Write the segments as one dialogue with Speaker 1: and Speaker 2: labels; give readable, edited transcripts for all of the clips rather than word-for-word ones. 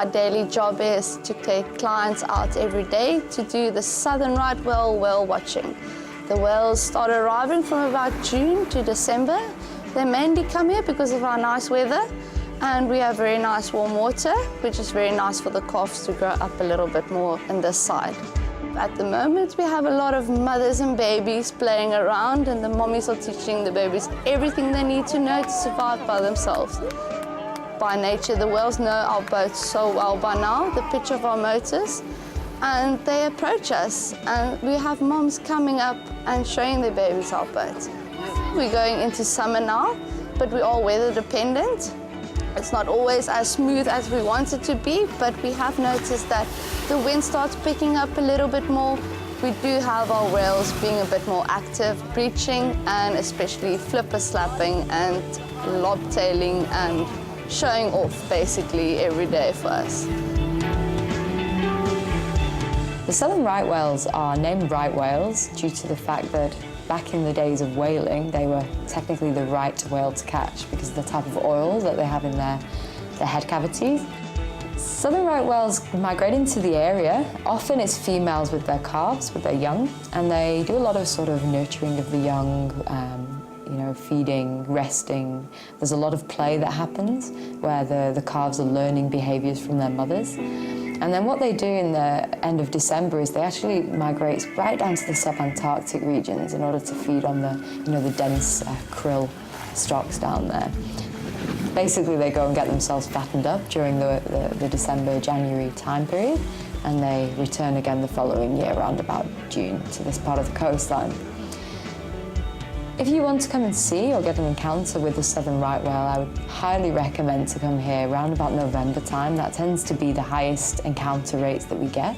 Speaker 1: daily job is to take clients out every day to do the southern right whale watching. The whales start arriving from about June to December. They mainly come here because of our nice weather, and we have very nice warm water, which is very nice for the calves to grow up a little bit more in this side. At the moment, we have a lot of mothers and babies playing around, and the mommies are teaching the babies everything they need to know to survive by themselves. By nature, the whales know our boats so well by now, the pitch of our motors, and they approach us, and we have moms coming up and showing their babies our boat. We're going into summer now, but we are weather dependent. It's not always as smooth as we want it to be, but we have noticed that the wind starts picking up a little bit more. We do have our whales being a bit more active, breaching, and especially flipper slapping and lobtailing and showing off basically every day for us.
Speaker 2: The southern right whales are named right whales due to the fact that back in the days of whaling, they were technically the right whale to catch because of the type of oil that they have in their head cavities. Southern right whales migrate into the area. Often it's females with their calves, with their young, and they do a lot of sort of nurturing of the young, feeding, resting. There's a lot of play that happens where the calves are learning behaviours from their mothers. And then what they do in the end of December is they actually migrate right down to the subantarctic regions in order to feed on the dense krill stocks down there. Basically, they go and get themselves fattened up during the December-January time period, and they return again the following year around about June to this part of the coastline. If you want to come and see or get an encounter with the southern right whale, I would highly recommend to come here around about November time. That tends to be the highest encounter rates that we get,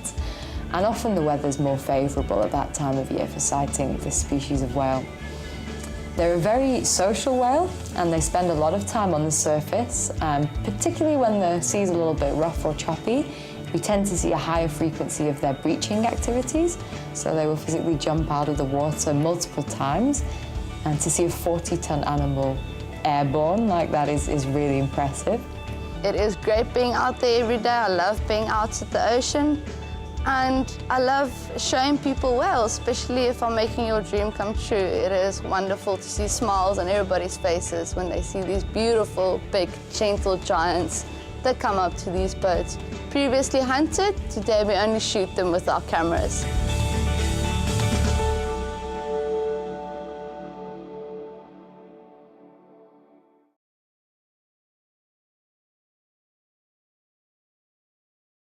Speaker 2: and often the weather's more favourable at that time of year for sighting this species of whale. They're a very social whale, and they spend a lot of time on the surface, particularly when the sea's a little bit rough or choppy. We tend to see a higher frequency of their breaching activities, so they will physically jump out of the water multiple times. And to see a 40-ton animal airborne like that is really impressive.
Speaker 1: It is great being out there every day. I love being out at the ocean. And I love showing people whales, especially if I'm making your dream come true. It is wonderful to see smiles on everybody's faces when they see these beautiful, big, gentle giants that come up to these boats. Previously hunted, today we only shoot them with our cameras.